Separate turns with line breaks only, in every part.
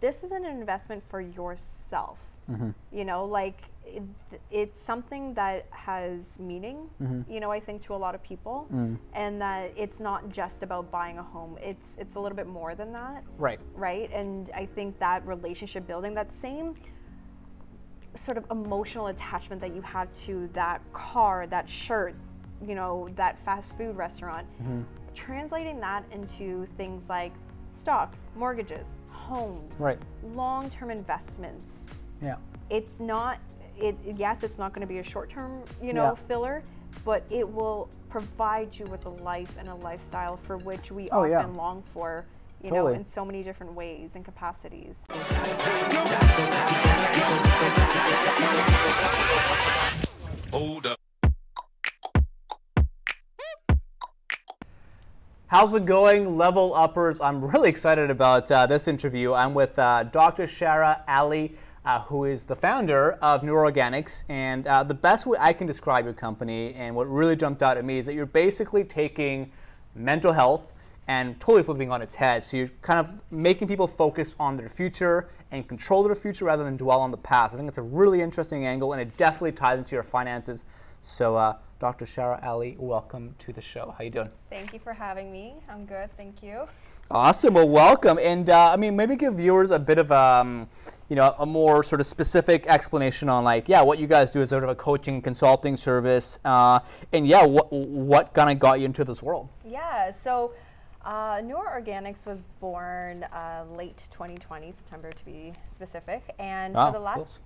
this is an investment for yourself. You know, like it's something that has meaning, you know, I think to a lot of people, and that it's not just about buying a home. It's a little bit more than that.
Right.
Right. And I think that relationship building, that same sort of emotional attachment that you have to that car, that shirt, you know, that fast food restaurant, translating that into things like stocks, mortgages, homes,
Right.
long-term investments.
Yeah.
It's not, yes, it's not going to be a short-term, you know, filler, but it will provide you with a life and a lifestyle for which we often long for, you know, in so many different ways and capacities.
Hold up.
How's it going, level uppers? I'm really excited about this interview. I'm with Dr. Shara Ali, who is the founder of NEUROorganics. And the best way I can describe your company, and what really jumped out at me, is that you're basically taking mental health and totally flipping on its head. So you're kind of making people focus on their future and control their future rather than dwell on the past. I think it's a really interesting angle, and it definitely ties into your finances. So Dr. Shara Ali, welcome to the show. How you doing?
Thank you for having me. I'm good, thank you.
Awesome. Well, welcome. And I mean, maybe give viewers a bit of you know, a more sort of specific explanation on, like, what you guys do is sort of a coaching consulting service, and what kind of got you into this world?
Yeah. So NEUROorganics was born late 2020, September to be specific, and for the last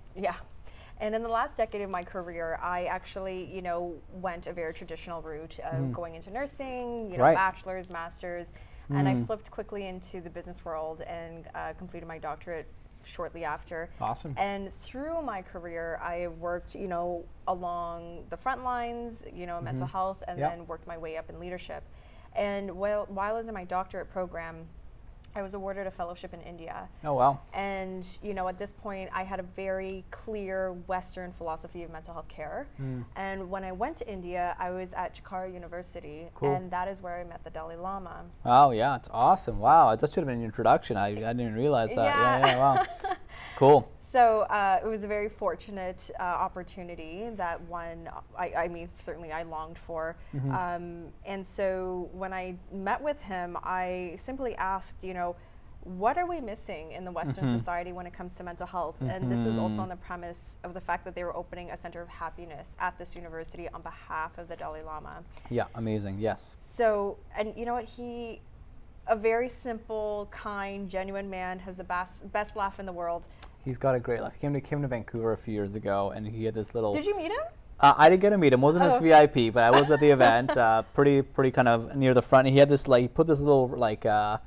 and in the last decade of my career, I actually, you know, went a very traditional route of going into nursing, you know, bachelor's, master's, and I flipped quickly into the business world and completed my doctorate shortly after.
Awesome.
And through my career, I worked, you know, along the front lines, you know, mental health, and then worked my way up in leadership. And while I was in my doctorate program, I was awarded a fellowship in India.
Oh, wow.
And, you know, at this point, I had a very clear Western philosophy of mental health care. And when I went to India, I was at Shara University, and that is where I met the Dalai Lama.
Oh, yeah, it's awesome. Wow, that should have been an introduction. I didn't even realize that. Yeah, wow. Cool.
So it was a very fortunate opportunity that I mean, certainly I longed for. And so when I met with him, I simply asked, you know, what are we missing in the Western society when it comes to mental health? And this is also on the premise of the fact that they were opening a center of happiness at this university on behalf of the Dalai Lama.
Yeah, amazing, yes.
So, and you know what, a very simple, kind, genuine man, has the best laugh in the world.
He's got a great life. He came to Vancouver a few years ago, and he had this little...
Did you meet him?
I didn't get to meet him. Wasn't his VIP, but I was at the event, pretty kind of near the front. He had this, like, he put this little, like, I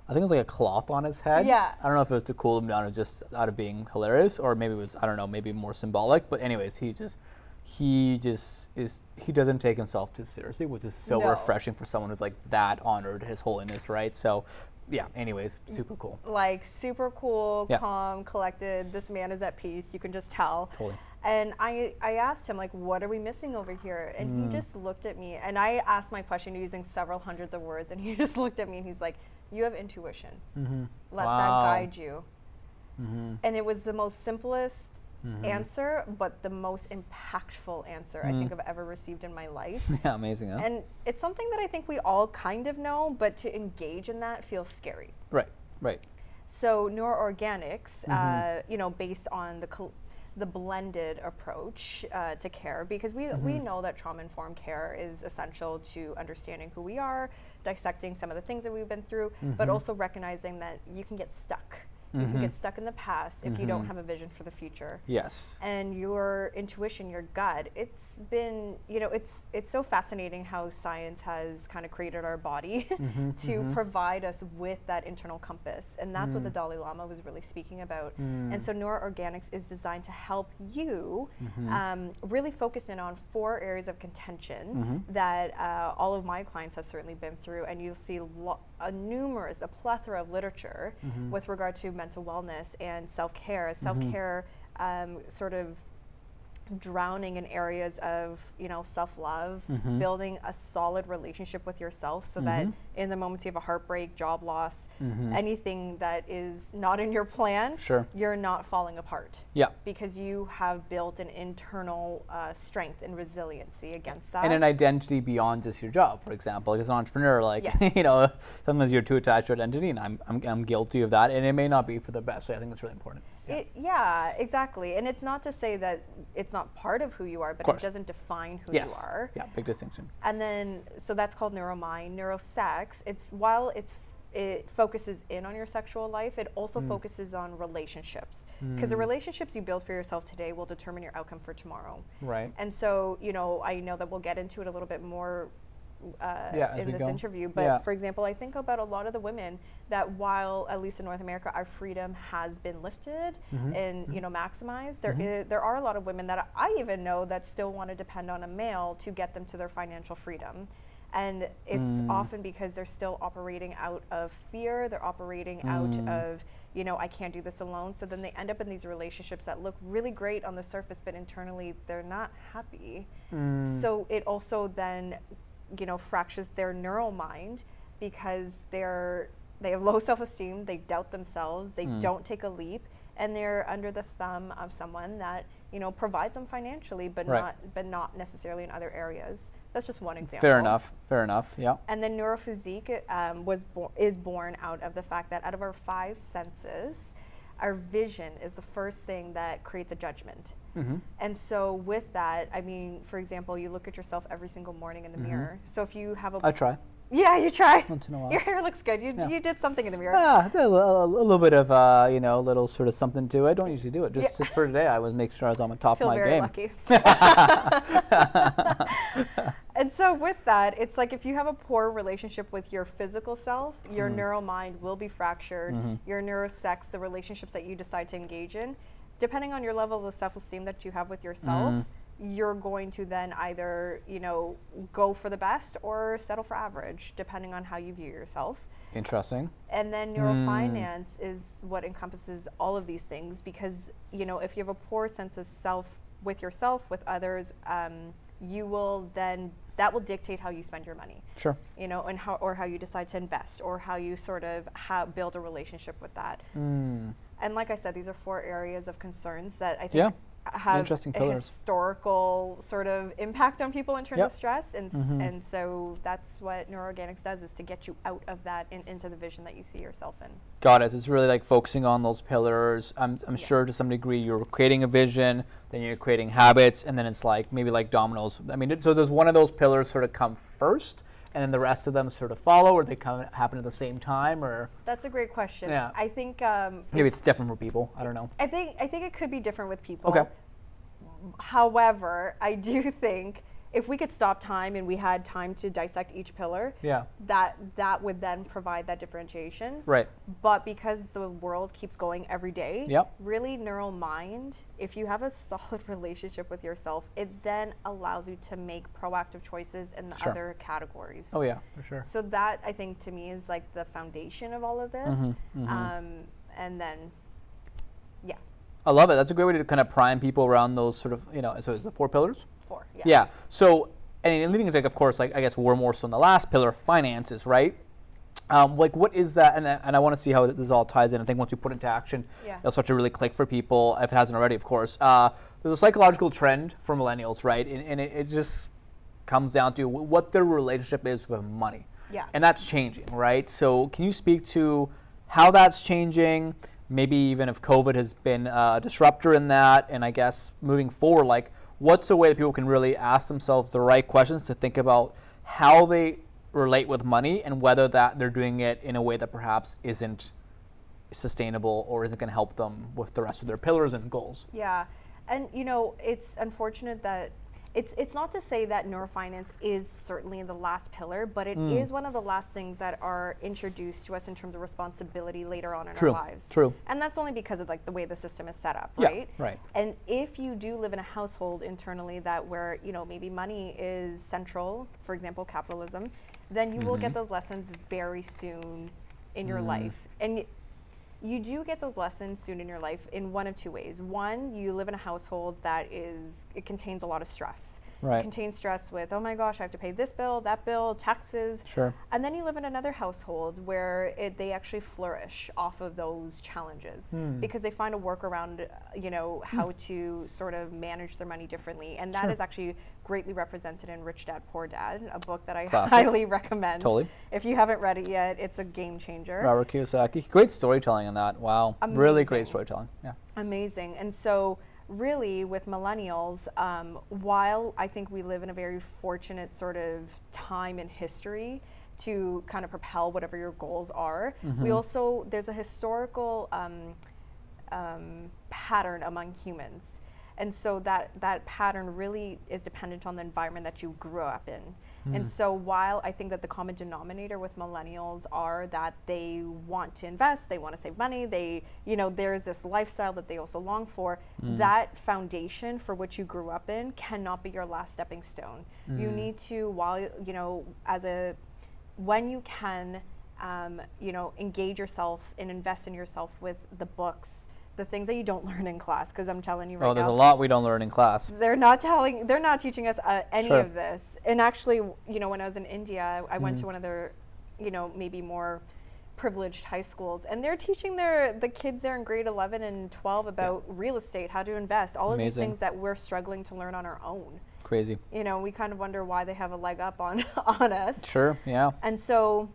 think it was like a cloth on his head.
Yeah.
I don't know if it was to cool him down or just out of being hilarious, or maybe it was, I don't know, maybe more symbolic. But anyways, he doesn't take himself too seriously, which is so refreshing for someone who's like that honored His Holiness, right? So. Yeah, anyways, super cool.
Like, super cool, calm, collected. This man is at peace. You can just tell.
Totally.
And I asked him, like, what are we missing over here? And he just looked at me. And I asked my question using several hundreds of words. And he just looked at me and he's like, you have intuition. Let that guide you. And it was the most simplest answer, but the most impactful answer I think I've ever received in my life.
Yeah, amazing, huh?
And it's something that I think we all kind of know, but to engage in that feels scary.
Right, right.
So NEUROorganics, you know, based on the blended approach to care, because we know that trauma-informed care is essential to understanding who we are, dissecting some of the things that we've been through, but also recognizing that you can get stuck. You can get stuck in the past if you don't have a vision for the future.
Yes.
And your intuition, your gut, it's been, you know, it's so fascinating how science has kind of created our body to provide us with that internal compass. And that's what the Dalai Lama was really speaking about. And so NEUROorganics is designed to help you really focus in on 4 areas of contention that all of my clients have certainly been through. And you'll see a plethora of literature with regard to mental wellness and self-care. Self-care sort of drowning in areas of, self-love, building a solid relationship with yourself so that in the moments you have a heartbreak, job loss, anything that is not in your plan, you're not falling apart.
Yeah.
Because you have built an internal strength and resiliency against that.
And an identity beyond just your job, for example. Like as an entrepreneur, sometimes you're too attached to identity, and I'm guilty of that, and it may not be for the best. So I think that's really important.
Yeah, exactly. And it's not to say that it's not part of who you are, but it doesn't define who you are.
Yeah, big distinction.
And then, so that's called neuromind. Neurosex, it focuses in on your sexual life, it also focuses on relationships. Because the relationships you build for yourself today will determine your outcome for tomorrow.
Right.
And so, I know that we'll get into it a little bit more in this interview, but for example, I think about a lot of the women that while, at least in North America, our freedom has been lifted and maximized, there are a lot of women that I even know that still want to depend on a male to get them to their financial freedom. And it's often because they're still operating out of fear, they're operating out of, I can't do this alone. So then they end up in these relationships that look really great on the surface, but internally they're not happy. So it also then fractures their neuromind because they have low self-esteem, they doubt themselves, they don't take a leap, and they're under the thumb of someone that provides them financially, but not necessarily in other areas. That's just one example.
Fair enough. Yeah.
And then neurophysique is born out of the fact that out of our 5 senses, our vision is the first thing that creates a judgment. And so with that, I mean, for example, you look at yourself every single morning in the mirror. So if you have
I try.
Yeah, you try.
Once in a while.
Your hair looks good. You did something in the mirror.
Yeah, a little bit of little sort of something to it. I don't usually do it. Just for today, I was making sure I was on the top of my game.
Feel very lucky. And so with that, it's like if you have a poor relationship with your physical self, your neuromind will be fractured. Your neurosex, the relationships that you decide to engage in, depending on your level of self-esteem that you have with yourself, you're going to then either, go for the best or settle for average, depending on how you view yourself.
Interesting.
And then neurofinance is what encompasses all of these things because, if you have a poor sense of self with yourself, with others, you will then, that will dictate how you spend your money.
Sure.
And how you decide to invest or how you sort of build a relationship with that. And like I said, these are 4 areas of concerns that I think have
interesting
a
pillars.
Historical sort of impact on people in terms of stress. And so that's what NEUROorganics does, is to get you out of that and into the vision that you see yourself in.
Got it. It's really like focusing on those pillars. I'm sure to some degree you're creating a vision, then you're creating habits, and then it's like maybe like dominoes. I mean, so does one of those pillars sort of come first, and then the rest of them sort of follow, or they happen at the same time, or?
That's a great question.
Yeah.
I think
maybe it's different for people. I don't know.
I think it could be different with people.
Okay.
However, I do think if we could stop time and we had time to dissect each pillar, that would then provide that differentiation.
Right.
But because the world keeps going every day, really neural mind, if you have a solid relationship with yourself, it then allows you to make proactive choices in the other categories.
Oh yeah, for sure.
So that, I think, to me is like the foundation of all of this. And then,
I love it. That's a great way to kind of prime people around those sort of, so it's the 4 pillars?
4,
Yeah. So, and leading into, of course, like I guess we're more so on the last pillar, finances, right? Like what is that? And I want to see how this all ties in. I think once we put it into action, it'll start to really click for people, if it hasn't already, of course. There's a psychological trend for millennials, right? And it just comes down to what their relationship is with money.
Yeah.
And that's changing, right? So can you speak to how that's changing? Maybe even if COVID has been a disruptor in that, and I guess moving forward, like what's a way that people can really ask themselves the right questions to think about how they relate with money and whether that they're doing it in a way that perhaps isn't sustainable or isn't going to help them with the rest of their pillars and goals.
Yeah, and it's unfortunate that it's not to say that neurofinance is certainly the last pillar, but it is one of the last things that are introduced to us in terms of responsibility later on in our lives.
True.
And that's only because of like the way the system is set up, right?
Yeah, right.
And if you do live in a household internally that where maybe money is central, for example, capitalism, then you will get those lessons very soon in your life. And you do get those lessons soon in your life in one of two ways. One, you live in a household that it contains a lot of stress.
Right.
It contains stress with, oh my gosh, I have to pay this bill, that bill, taxes.
Sure.
And then you live in another household where they actually flourish off of those challenges because they find a workaround, how to sort of manage their money differently. And that is actually greatly represented in Rich Dad, Poor Dad, a book that I highly recommend.
Totally.
If you haven't read it yet, it's a game changer.
Robert Kiyosaki. Great storytelling in that. Wow.
Amazing.
Really great storytelling. Yeah.
Amazing. And so really with millennials, while I think we live in a very fortunate sort of time in history to kind of propel whatever your goals are, we also, there's a historical pattern among humans. And so that pattern really is dependent on the environment that you grew up in. And so while I think that the common denominator with millennials are that they want to invest, they want to save money, there's this lifestyle that they also long for, that foundation for which you grew up in cannot be your last stepping stone. You need to, when you can, engage yourself and invest in yourself with the books, the things that you don't learn in class, because I'm telling you right now.
Oh, there's a lot we don't learn in class.
They're not teaching us any of this. And actually, when I was in India, I went to one of their, maybe more privileged high schools, and they're teaching the kids there in grade 11 and 12 about real estate, how to invest, all of these things that we're struggling to learn on our own.
Crazy.
We kind of wonder why they have a leg up on us.
Sure, yeah.
And so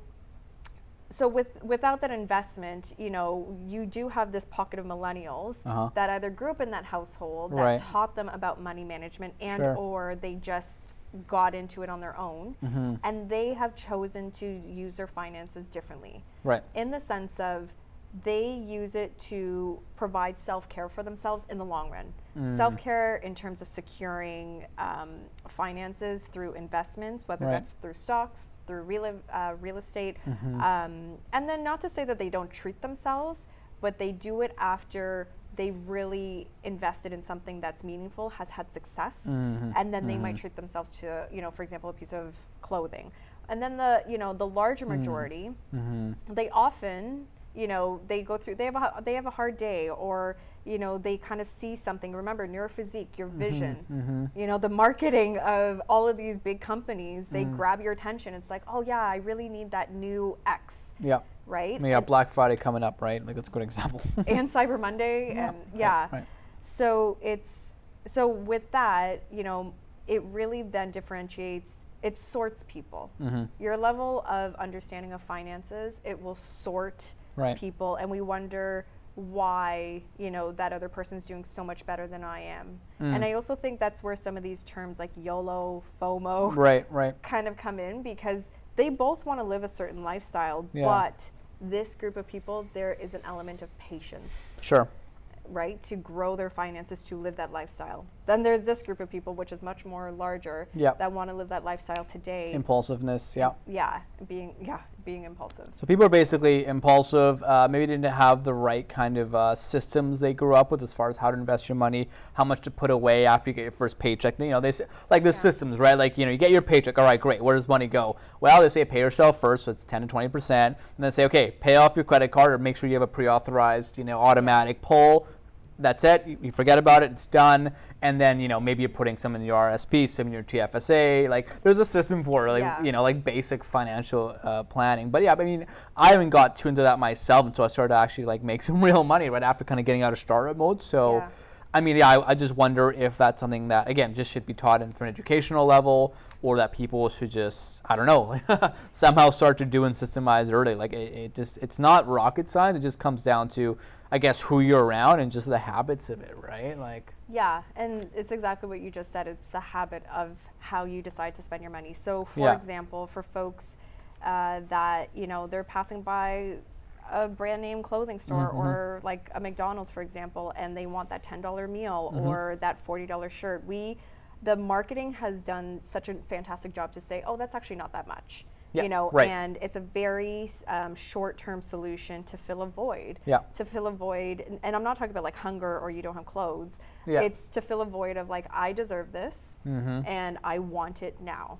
without that investment, you do have this pocket of millennials that either grew up in that household that taught them about money management and or they just got into it on their own, and they have chosen to use their finances differently. Right. In the sense of they use it to provide self-care for themselves in the long run. Self-care in terms of securing finances through investments, whether that's through stocks, through real estate, and then not to say that they don't treat themselves, but they do it after they really invested in something that's meaningful, has had success, and then they might treat themselves to, for example, a piece of clothing. And then the larger majority, they often, they go through, they have a hard day, or they kind of see something. Remember, neurophysique, your vision, the marketing of all of these big companies, they grab your attention. It's like, oh yeah, I really need that new X. Yeah. Right?
Yeah, Black Friday coming up, right? Like, that's a good example.
And Cyber Monday, and
Right.
So with that, it really then differentiates, it sorts people. Your level of understanding of finances, it will sort people, and we wonder why that other person's doing so much better than I am. And I also think that's where some of these terms like YOLO, FOMO kind of come in, because they both want to live a certain lifestyle, but this group of people, there is an element of patience.
Sure.
Right, to grow their finances, to live that lifestyle. Then there's this group of people, which is much more larger, that want to live that lifestyle today.
Impulsiveness,
being impulsive.
So people are basically impulsive, maybe didn't have the right kind of systems they grew up with as far as how to invest your money, how much to put away after you get your first paycheck. They say, like the systems, right? Like, you get your paycheck, all right, great, where does money go? Well, they say pay yourself first, so it's 10 to 20%, and then say, okay, pay off your credit card, or make sure you have a pre-authorized, automatic pull. That's it. You forget about it. It's done. And then maybe you're putting some in your RSP, some in your TFSA. Like, there's a system for like basic financial planning. But yeah, I haven't got too into that myself until I started to actually make some real money right after kind of getting out of startup mode. So, I just wonder if that's something that again just should be taught from an educational level, or that people should just, I don't know, somehow start to do and systemize early. Like it's not rocket science. It just comes down to, I guess, who you're around and just the habits of it, right?
Yeah, and it's exactly what you just said. It's the habit of how you decide to spend your money. So, for example, for folks that they're passing by a brand name clothing store or like a McDonald's, for example, and they want that $10 meal or that $40 shirt. The marketing has done such a fantastic job to say, oh, that's actually not that much. And it's a very short-term solution to fill a void. To fill a void, and I'm not talking about hunger or you don't have clothes. It's to fill a void of I deserve this and I want it now.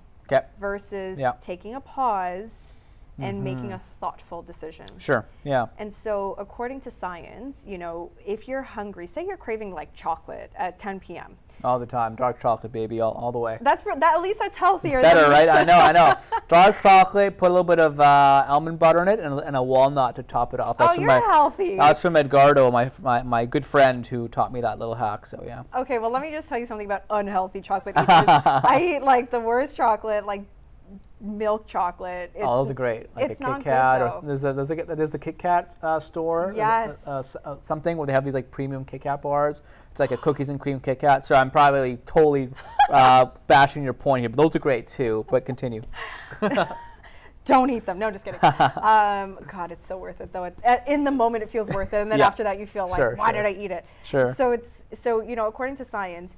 Versus taking a pause and making a thoughtful decision.
Sure. Yeah.
And so according to science, you know, if you're hungry, say you're craving like chocolate at 10 p.m.
All the time, dark chocolate, baby, all the way.
That at least that's healthier.
It's better, right? I know. Dark chocolate, put a little bit of almond butter in it, and a walnut to top it off.
That's healthy.
That's from Edgardo, my good friend who taught me that little hack. So yeah.
Okay, well let me just tell you something about unhealthy chocolate. I eat like the worst chocolate, like milk chocolate.
Those are great. Like a Kit Kat, or there's the Kit Kat store.
Yes.
Something where they have these like premium Kit Kat bars. It's like a cookies and cream Kit Kat. So I'm probably totally bashing your point here, but those are great too. But continue.
Don't eat them. No, just kidding. God, it's so worth it though. In the moment, it feels worth it, and then after that, you feel like, why did I eat it?
Sure.
So you know, according to science.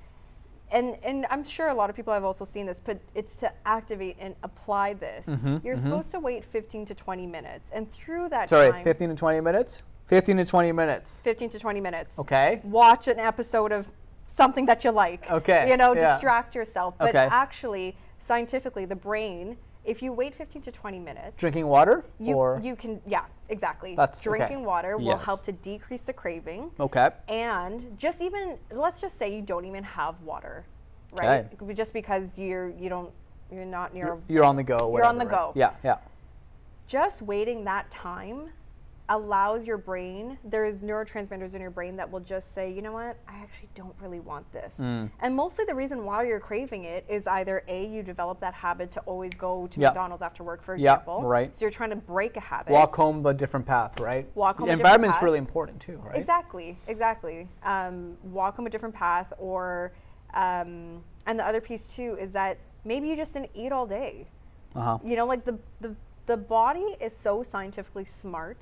And I'm sure a lot of people have also seen this, but it's to activate and apply this. You're supposed to wait 15 to 20 minutes. And through that time...
15 to 20 minutes? 15 to 20 minutes.
15 to 20 minutes.
Okay.
Watch an episode of something that you like.
Okay.
You know, distract yourself. But actually, scientifically, the brain... If you wait 15 to 20 minutes...
Drinking water?
You can, yeah, exactly. Drinking water will help to decrease the craving.
Okay.
And just even, let's just say you don't even have water, right? Okay. Just because you're not near...
You're on the go.
You're on the go.
Yeah.
Just waiting that time allows your brain, there's neurotransmitters in your brain that will just say, you know what, I actually don't really want this. And mostly the reason why you're craving it is either A, you develop that habit to always go to McDonald's after work, for example.
Yeah, right.
So you're trying to break a habit.
Walk home a different path, right?
Walk home
the
a different
environment's
path.
really important too, right?
Exactly. Walk home a different path, or, and the other piece too is that maybe you just didn't eat all day. You know, like the body is so scientifically smart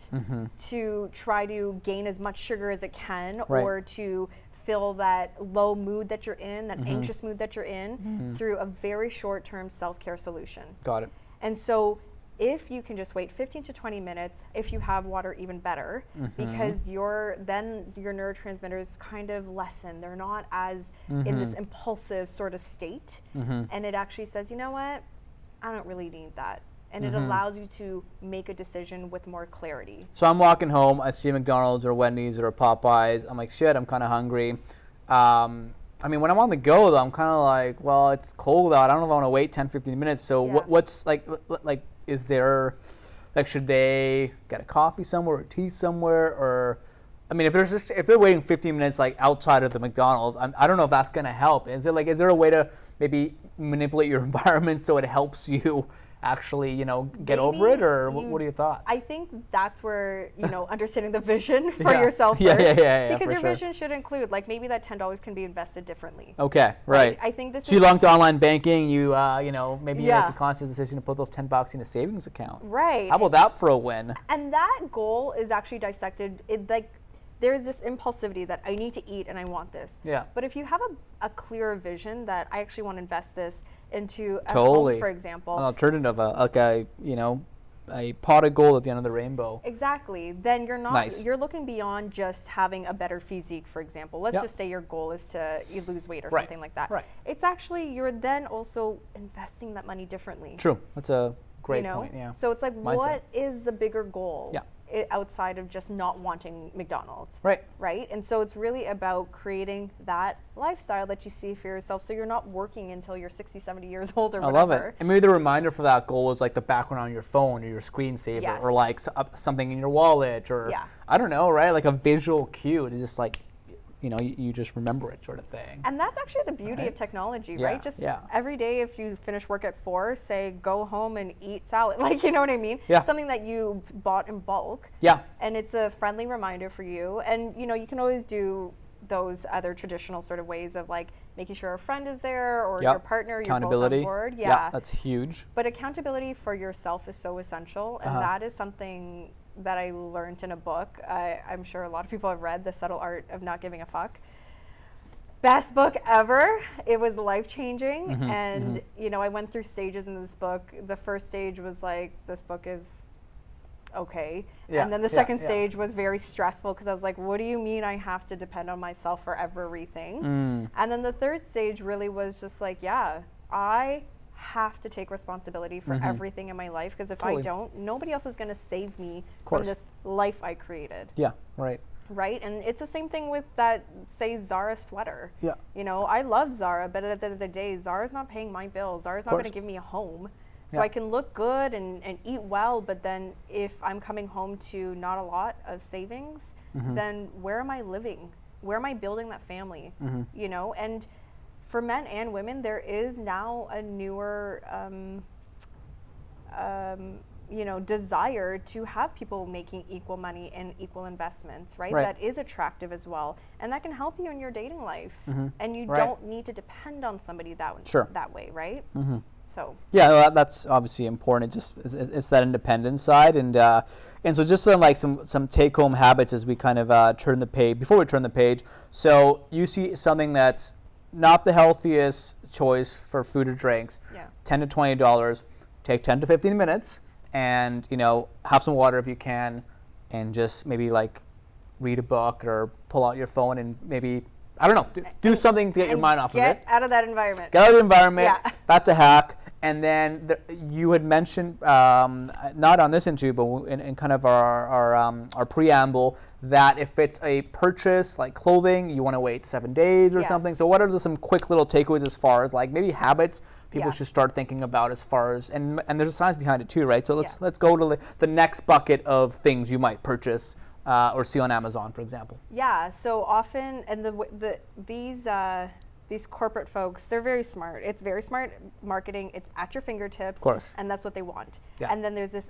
to try to gain as much sugar as it can, or to fill that low mood that you're in, that anxious mood that you're in, through a very short-term self-care solution.
Got it.
And so if you can just wait 15 to 20 minutes, if you have water, even better, because then your neurotransmitters kind of lessen. They're not as in this impulsive sort of state. And it actually says, you know what, I don't really need that. And it allows you to make a decision with more clarity.
So I'm walking home, I see McDonald's or Wendy's or Popeyes. I'm like, shit, I'm kind of hungry. I mean, when I'm on the go, though, I'm kind of like, well, it's cold out. I don't know if I want to wait 10, 15 minutes. So what's like, is there, like, should they get a coffee somewhere or tea somewhere? Or, I mean, if they're waiting 15 minutes, like, outside of the McDonald's, I don't know if that's going to help. Is there a way to maybe manipulate your environment so it helps you actually, you know, get over it, or what are your thoughts?
I think that's where, you know, understanding the vision for yourself first. Because your vision should include, like, maybe that $10 can be invested differently.
Okay, right.
I think this.
So you belong to online banking. You, you know, maybe you make a conscious decision to put those $10 in a savings account.
Right.
How about that for a win?
And that goal is actually dissected. There's this impulsivity that I need to eat and I want this.
Yeah.
But if you have a clearer vision that I actually want to invest this into a home, for example.
An alternative, a pot of gold at the end of the rainbow.
Exactly. Then you're not, you're looking beyond just having a better physique, for example. Let's just say your goal is to lose weight or something like that.
Right.
It's actually, you're then also investing that money differently.
True. That's a great point, yeah.
So it's like, what is the bigger goal?
Yeah.
Outside of just not wanting McDonald's.
Right.
Right? And so it's really about creating that lifestyle that you see for yourself, so you're not working until you're 60, 70 years old or whatever.
I love it. And maybe the reminder for that goal is like the background on your phone or your screensaver, or like something in your wallet, or I don't know, right? Like a visual cue to just like, you know, you just remember it, sort of thing.
And that's actually the beauty of technology, right? Just every day, if you finish work at 4, say go home and eat salad, like, you know what I mean?
Yeah.
Something that you bought in bulk.
Yeah.
And it's a friendly reminder for you. And, you know, you can always do those other traditional sort of ways of like making sure a friend is there, or your partner, you're both on board.
Yeah, that's huge.
But accountability for yourself is so essential, and that is something that I learned in a book. I'm sure a lot of people have read The Subtle Art of Not Giving a Fuck. Best book ever. It was life-changing. And, you know, I went through stages in this book. The first stage was like, this book is okay. And then the second stage was very stressful, because I was like, what do you mean I have to depend on myself for everything? And then the third stage really was just like, I have to take responsibility for everything in my life, because if I
Totally.
don't, nobody else is going to save me
course.
from this life I created.
Yeah, right.
Right? And it's the same thing with that, say, Zara sweater.
Yeah.
You know, I love Zara, but at the end of the day, Zara's not paying my bills. Zara's not going to
course.
give me a home. So
Yeah.
I can look good and eat well, but then if I'm coming home to not a lot of savings, then where am I living? Where am I building that family? You know, and for men and women, there is now a newer, you know, desire to have people making equal money and equal investments, right?
Right.
That is attractive as well, and that can help you in your dating life. And you
Right.
don't need to depend on somebody that way, right? So
Yeah, well, that's obviously important. It's that independent side, and so just some take home habits as we kind of turn the page. Before we turn the page, so you see something that's not the healthiest choice for food or drinks.
Yeah.
$10 to $20. Take 10 to 15 minutes, and have some water if you can, and just maybe like read a book or pull out your phone and maybe, I don't know, do something to get your mind off of it.
Get out of that environment.
Get out of the environment.
Yeah.
That's a hack. And then you had mentioned, not on this interview, but in kind of our preamble, that if it's a purchase like clothing, you want to wait 7 days or
Yes.
something. So what are some quick little takeaways as far as like maybe habits people
Yeah.
should start thinking about, as far as, and there's a science behind it too, right? So let's go to the next bucket of things you might purchase or see on Amazon, for example.
Yeah, so often, and these corporate folks, they're very smart. It's very smart marketing. It's at your fingertips.
Of course.
And that's what they want.
Yeah.
And then there's this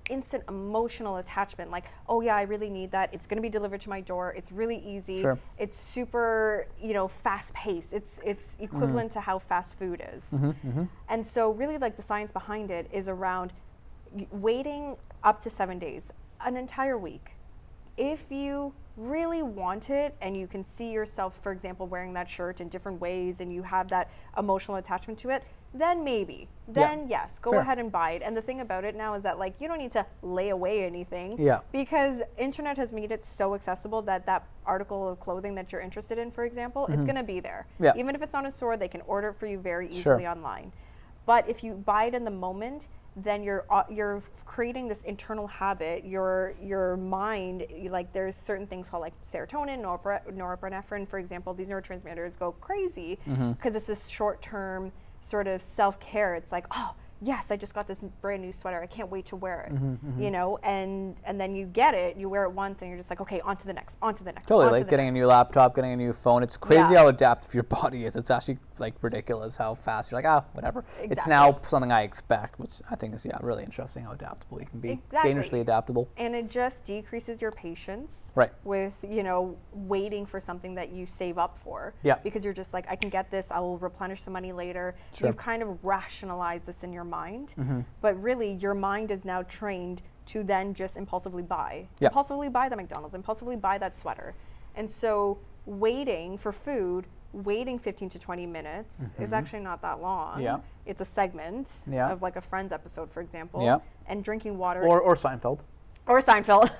instant emotional attachment, like, oh yeah, I really need that. It's going to be delivered to my door. It's really easy.
Sure.
It's super, fast paced. It's equivalent to how fast food is. And so really, like, the science behind it is around waiting up to 7 days, an entire week. If you really want it and you can see yourself, for example, wearing that shirt in different ways and you have that emotional attachment to it, then maybe. Then yes, go
Fair.
ahead and buy it. And the thing about it now is that, like, you don't need to lay away anything.
Yeah.
Because internet has made it so accessible that that article of clothing that you're interested in, for example, it's going to be there.
Yeah.
Even if it's not in a store, they can order it for you very
Sure.
easily online. But if you buy it in the moment, then you're creating this internal habit. Your mind, like, there's certain things called like serotonin, norepinephrine, for example. These neurotransmitters go crazy because it's this short-term sort of self-care. It's like, oh yes, I just got this brand new sweater. I can't wait to wear it. And then you get it, you wear it once, and you're just like, okay, on to the next, on to the next.
Totally,
on to
like
the
getting a
next.
new laptop, getting a new phone. It's crazy
Yeah.
how adaptive your body is. It's actually like ridiculous how fast you're like, whatever. It's now something I expect, which I think is really interesting how adaptable you can be.
Exactly.
Dangerously adaptable.
And it just decreases your patience
Right.
with, waiting for something that you save up for.
Yeah.
Because you're just like, I can get this, I will replenish some money later.
Sure.
You've kind of rationalized this in your mind. But really, your mind is now trained to then just impulsively buy.
Yeah.
Impulsively buy the McDonald's, impulsively buy that sweater. And so waiting for food, waiting 15 to 20 minutes is actually not that long.
Yeah.
It's a segment
Yeah.
of like a Friends episode, for example.
Yeah.
And drinking water.
Or Seinfeld.
Or Seinfeld.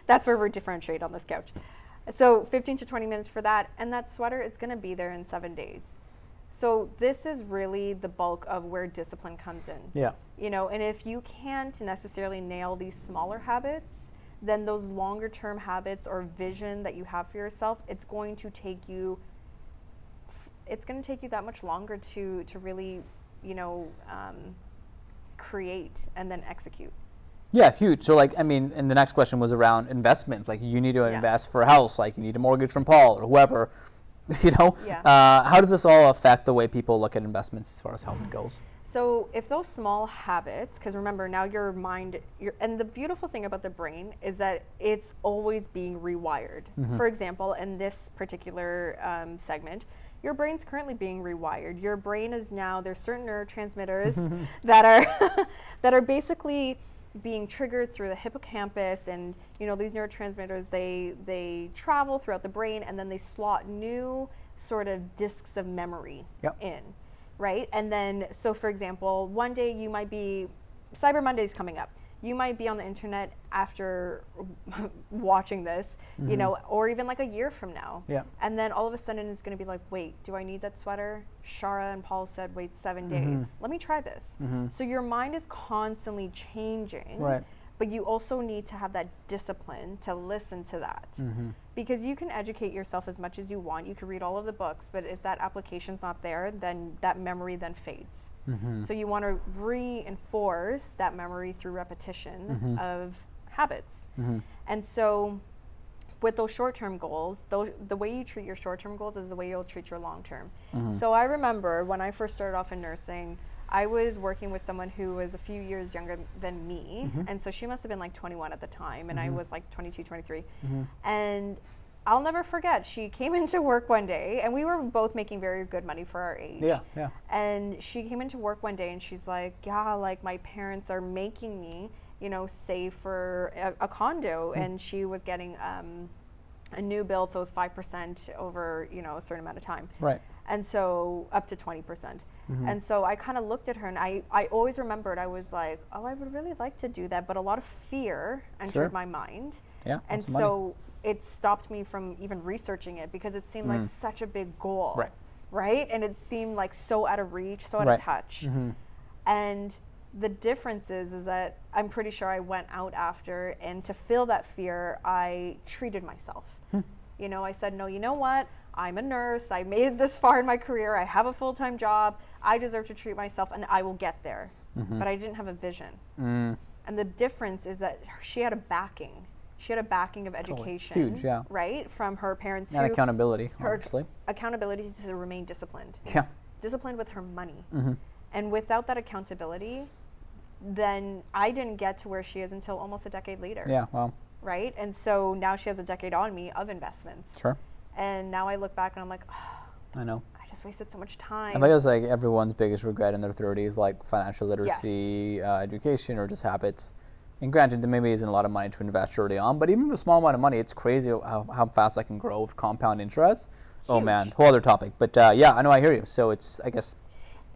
That's where we're differentiated on this couch. So 15 to 20 minutes for that. And that sweater is going to be there in 7 days. So this is really the bulk of where discipline comes in.
Yeah.
And if you can't necessarily nail these smaller habits, then those longer term habits or vision that you have for yourself, it's going to take you that much longer to really, create and then execute.
Yeah, huge. So and the next question was around investments. Like, you need to invest for a house, like you need a mortgage from Paul or whoever.
Yeah.
How does this all affect the way people look at investments as far as health goes?
So if those small habits, because remember, now your mind, and the beautiful thing about the brain is that it's always being rewired. For example, in this particular segment, your brain's currently being rewired. Your brain is now, there's certain neurotransmitters that are basically being triggered through the hippocampus, and these neurotransmitters, they travel throughout the brain, and then they slot new sort of disks of memory in, right? And then, so for example, one day you might be, Cyber Monday's coming up. you might be on the internet after watching this, you know, or even like a year from now.
Yeah.
And then all of a sudden it's going to be like, wait, do I need that sweater? Shara and Paul said, wait 7 days. Let me try this. So your mind is constantly changing.
Right.
But you also need to have that discipline to listen to that. Because you can educate yourself as much as you want. You can read all of the books, but if that application's not there, then that memory then fades. So you want to reinforce that memory through repetition of habits. And so with those short-term goals, the way you treat your short-term goals is the way you'll treat your long-term. So I remember when I first started off in nursing, I was working with someone who was a few years younger than me. And so she must have been like 21 at the time, and I was like 22, 23. And I'll never forget, she came into work one day, and we were both making very good money for our age.
Yeah, yeah.
And she came into work one day and she's like, yeah, like my parents are making me, you know, save for a condo. And she was getting a new build, so it was 5% over, you know, a certain amount of time.
Right.
And so up to 20%. And so I kind of looked at her, and I always remembered, I was like, oh, I would really like to do that, but a lot of fear entered my mind.
Yeah.
And so it stopped me from even researching it, because it seemed like such a big goal.
Right.
Right? And it seemed like so out of reach, so out of touch. And the difference is that I'm pretty sure I went out after, and to feel that fear, I treated myself. You know, I said, no, you know what? I'm a nurse. I made it this far in my career. I have a full-time job. I deserve to treat myself, and I will get there. But I didn't have a vision. And the difference is that she had a backing. She had a backing of education.
Huge, yeah.
Right? From her parents.
And accountability,
her
obviously.
Accountability to remain disciplined.
Yeah.
Disciplined with her money. And without that accountability, then I didn't get to where she is until almost a decade later.
Yeah, wow.
Right? And so now she has a decade on me of investments.
Sure.
And now I look back and I'm like, oh,
I know.
I just wasted so much time.
I think it's like everyone's biggest regret in their 30s, like financial literacy, education, or just habits. And granted, there maybe isn't a lot of money to invest early on, but even with a small amount of money, it's crazy how fast that can grow with compound interest. Oh man, whole other topic. But yeah, I know, I hear you. So it's, I guess,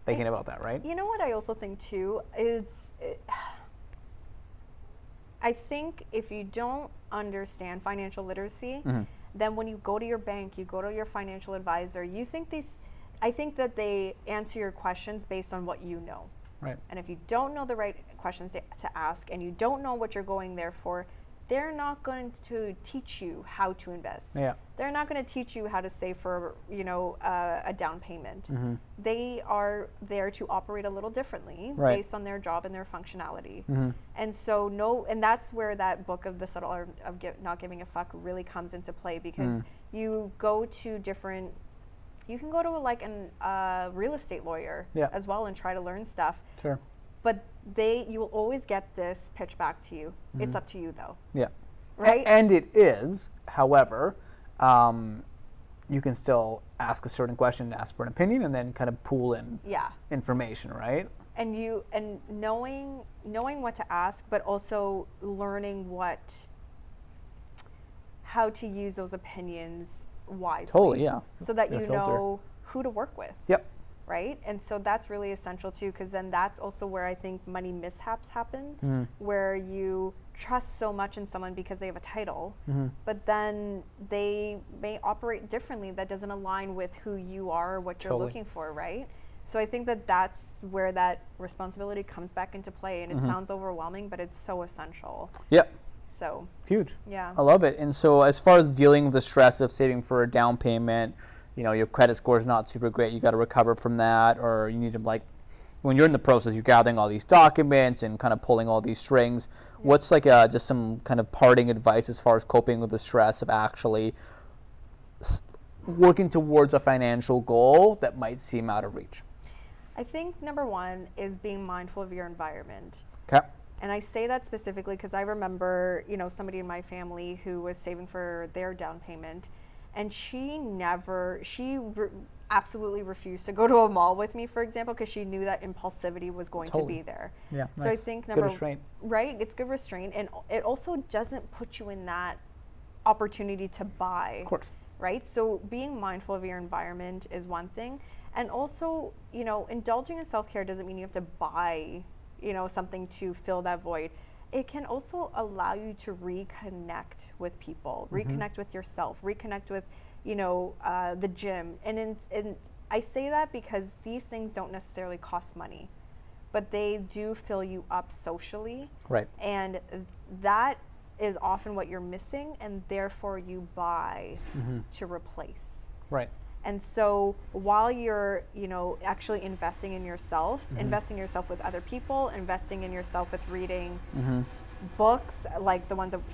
thinking about that, right?
You know what I also think too is, I think if you don't understand financial literacy, then when you go to your bank, you go to your financial advisor, you think I think that they answer your questions based on what you know.
Right.
And if you don't know the right questions to ask, and you don't know what you're going there for, they're not going to teach you how to invest.
Yeah.
They're not going to teach you how to save for, you know, a down payment. They are there to operate a little differently based on their job and their functionality. And so and that's where that book of The Subtle Art of Not Giving a Fuck really comes into play, because you go to different, you can go to like a real estate lawyer as well and try to learn stuff.
Sure.
But you will always get this pitch back to you. It's up to you though.
Yeah.
Right?
And it is, however, you can still ask a certain question, ask for an opinion, and then kind of pool in information, right?
And knowing what to ask, but also learning how to use those opinions wisely.
Totally, yeah.
So that you know who to work with.
Yep.
Right? And so that's really essential too, because then that's also where I think money mishaps happen, where you trust so much in someone because they have a title, but then they may operate differently that doesn't align with who you are or what you're looking for, right? So I think that that's where that responsibility comes back into play, and it sounds overwhelming, but it's so essential.
Yep.
So
huge.
Yeah.
I love it. And so as far as dealing with the stress of saving for a down payment, you know, your credit score is not super great, you got to recover from that, or you need to, like, when you're in the process, you're gathering all these documents and kind of pulling all these strings. What's like just some kind of parting advice as far as coping with the stress of actually working towards a financial goal that might seem out of reach?
I think number one is being mindful of your environment.
Okay.
And I say that specifically because I remember, you know, somebody in my family who was saving for their down payment, and she absolutely refused to go to a mall with me, for example, because she knew that impulsivity was going to be there.
Yeah.
So
nice.
I think
good restraint.
Right, it's good restraint, and it also doesn't put you in that opportunity to buy.
Of course.
Right? So being mindful of your environment is one thing, and also, you know, indulging in self-care doesn't mean you have to buy, you know, something to fill that void. it can also allow you to reconnect with people, reconnect with yourself, reconnect with, the gym. And I say that because these things don't necessarily cost money, but they do fill you up socially.
Right.
And that is often what you're missing, and therefore you buy to replace.
Right.
And so while you're, actually investing in yourself, investing in yourself with other people, investing in yourself with reading books like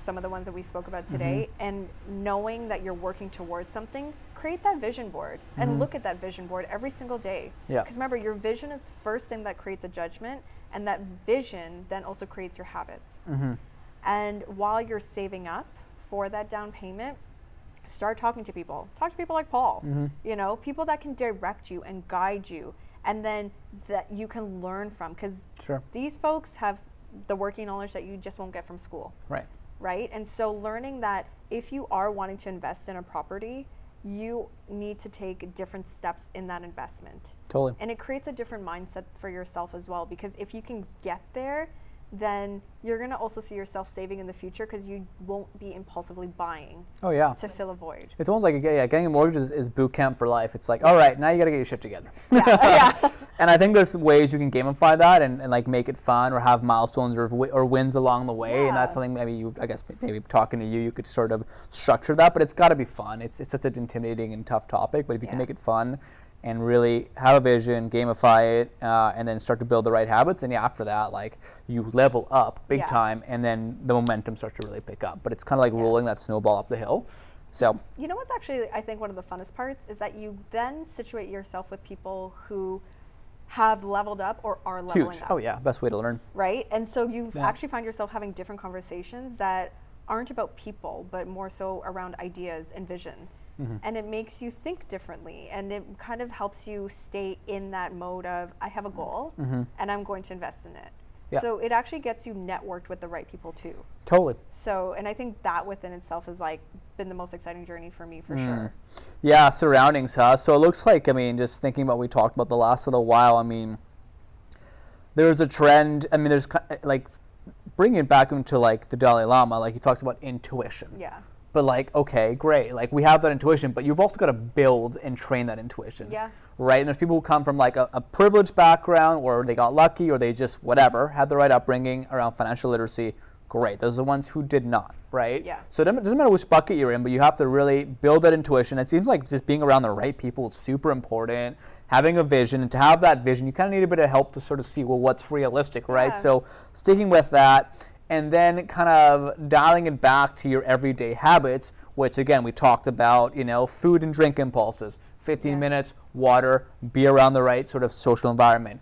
some of the ones that we spoke about today, and knowing that you're working towards something, create that vision board and look at that vision board every single day.
Yeah.
Because remember, your vision is the first thing that creates a judgment, and that vision then also creates your habits. And while you're saving up for that down payment, start talking to people. Talk to people like Paul, people that can direct you and guide you, and then that you can learn from, because these folks have the working knowledge that you just won't get from school. Right? And so learning that if you are wanting to invest in a property, you need to take different steps in that investment.
Totally.
And it creates a different mindset for yourself as well, because if you can get there, then you're going to also see yourself saving in the future, because you won't be impulsively buying to fill a void.
It's almost like getting a mortgage is boot camp for life. It's like, all right, now you got to get your shit together. And I think there's ways you can gamify that and like make it fun, or have milestones or wins along the way. And that's something maybe maybe talking to you could sort of structure that, but it's got to be fun. It's such an intimidating and tough topic, but if you can make it fun and really have a vision, gamify it, and then start to build the right habits. And after that, like, you level up big time, and then the momentum starts to really pick up. But it's kind of like rolling that snowball up the hill. So,
what's actually, I think, one of the funnest parts is that you then situate yourself with people who have leveled up or are leveling up.
Oh yeah, best way to learn.
Right? And so you actually find yourself having different conversations that aren't about people, but more so around ideas and vision. And it makes you think differently, and it kind of helps you stay in that mode of, I have a goal and I'm going to invest in it. So it actually gets you networked with the right people too.
Totally.
So, and I think that within itself has like been the most exciting journey for me, for sure.
Yeah, surroundings, huh? So it looks like, just thinking about what we talked about the last little while, there's a trend, there's like, bringing it back into like the Dalai Lama, like he talks about intuition. But like, okay, great. Like, we have that intuition, but you've also got to build and train that intuition. Right? And there's people who come from like a privileged background, or they got lucky, or they just whatever, had the right upbringing around financial literacy. Great. Those are the ones who did not, right? So it doesn't matter which bucket you're in, but you have to really build that intuition. It seems like just being around the right people is super important. Having a vision, and to have that vision, you kind of need a bit of help to sort of see, well, what's realistic, right? So sticking with that, and then kind of dialing it back to your everyday habits, which again, we talked about, food and drink impulses, 15 minutes, water, be around the right sort of social environment,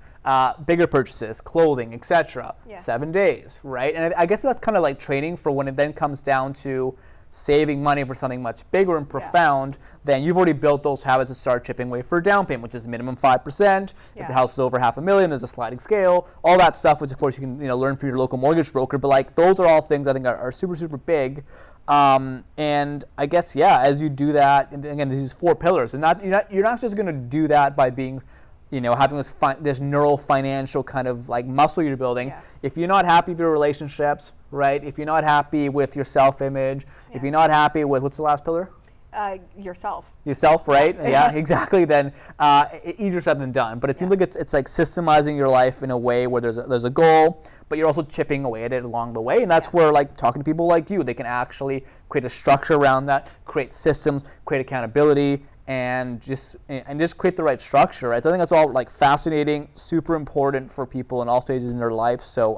bigger purchases, clothing, etc. 7 days, right? And I guess that's kind of like training for when it then comes down to saving money for something much bigger and profound. Then you've already built those habits to start chipping away for a down payment, which is minimum 5%. If the house is over $500,000, there's a sliding scale, all that stuff, which of course you can learn from your local mortgage broker. But like, those are all things I think are super, super big. And I guess, as you do that, and again, these 4 pillars, and you're not just going to do that by being, having this neural financial kind of like muscle you're building. If you're not happy with your relationships, right? If you're not happy with your self-image, if you're not happy with, what's the last pillar?
Yourself.
Yourself, right? Yeah, exactly. Then easier said than done. But it seems like it's like systemizing your life in a way where there's a goal, but you're also chipping away at it along the way. And that's where, like, talking to people like you, they can actually create a structure around that, create systems, create accountability, and just create the right structure, right? So I think that's all like fascinating, super important for people in all stages in their life. So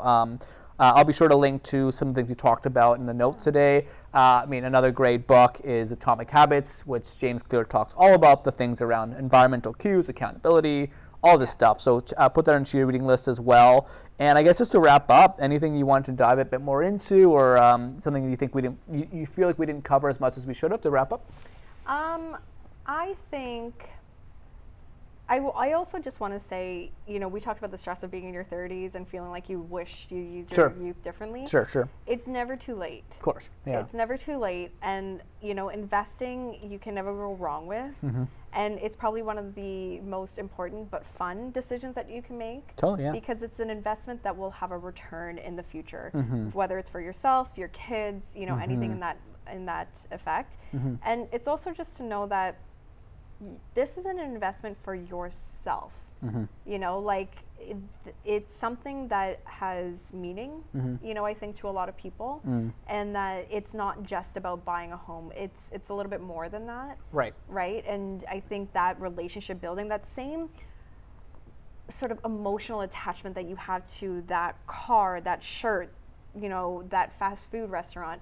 I'll be sure to link to some of the things we talked about in the notes today. Another great book is Atomic Habits, which James Clear talks all about the things around environmental cues, accountability, all this stuff. So put that into your reading list as well. And I guess just to wrap up, anything you want to dive a bit more into, or something you think you feel like we didn't cover as much as we should have to wrap up?
I think I also just want to say, you know, we talked about the stress of being in your 30s and feeling like you wish you used
Sure.
your youth differently.
Sure.
It's never too late.
Of course. Yeah.
It's never too late, and you know, investing you can never go wrong with, and it's probably one of the most important but fun decisions that you can make.
Totally, yeah.
Because it's an investment that will have a return in the future, whether it's for yourself, your kids, you know, anything in that effect. And it's also just to know that this is an investment for yourself. You know, like it's something that has meaning, you know, I think to a lot of people, and that it's not just about buying a home. It's a little bit more than that.
Right.
Right. And I think that relationship building, that same sort of emotional attachment that you have to that car, that shirt, you know, that fast food restaurant,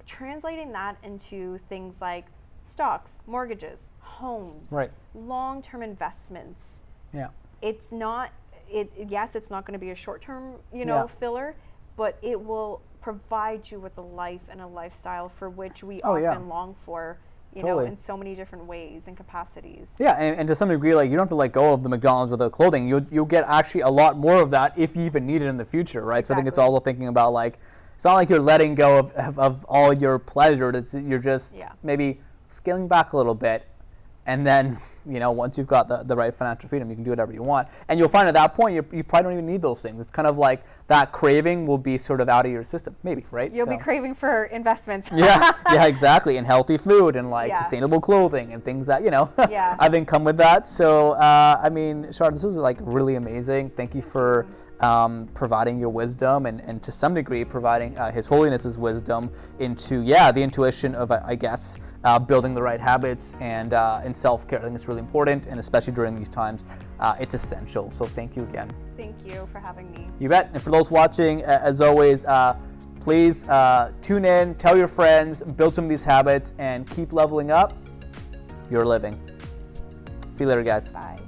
translating that into things like stocks, mortgages, homes,
Right.
long-term investments.
Yeah.
It's not, yes, it's not going to be a short-term, you know, filler, but it will provide you with a life and a lifestyle for which we often long for, you know, in so many different ways and capacities.
Yeah, and to some degree, like, you don't have to let go of the McDonald's without clothing. You'll get actually a lot more of that if you even need it in the future, right?
Exactly.
So I think it's all thinking about, like, it's not like you're letting go of all your pleasure. You're just maybe scaling back a little bit. And then, you know, once you've got the right financial freedom, you can do whatever you want. And you'll find at that point, you probably don't even need those things. It's kind of like that craving will be sort of out of your system, maybe, right?
You'll be craving for investments.
yeah, exactly. And healthy food and, like, sustainable clothing and things that, you know, I think come with that. So, I mean, Shara, this was, like, really amazing. Thank you for providing your wisdom and to some degree providing His Holiness's wisdom into, the intuition of, I guess, building the right habits and self-care. I think it's really important, and especially during these times, it's essential. So thank you again.
Thank you for having me.
You bet. And for those watching, as always, please tune in, tell your friends, build some of these habits, and keep leveling up your living. See you later, guys.
Bye.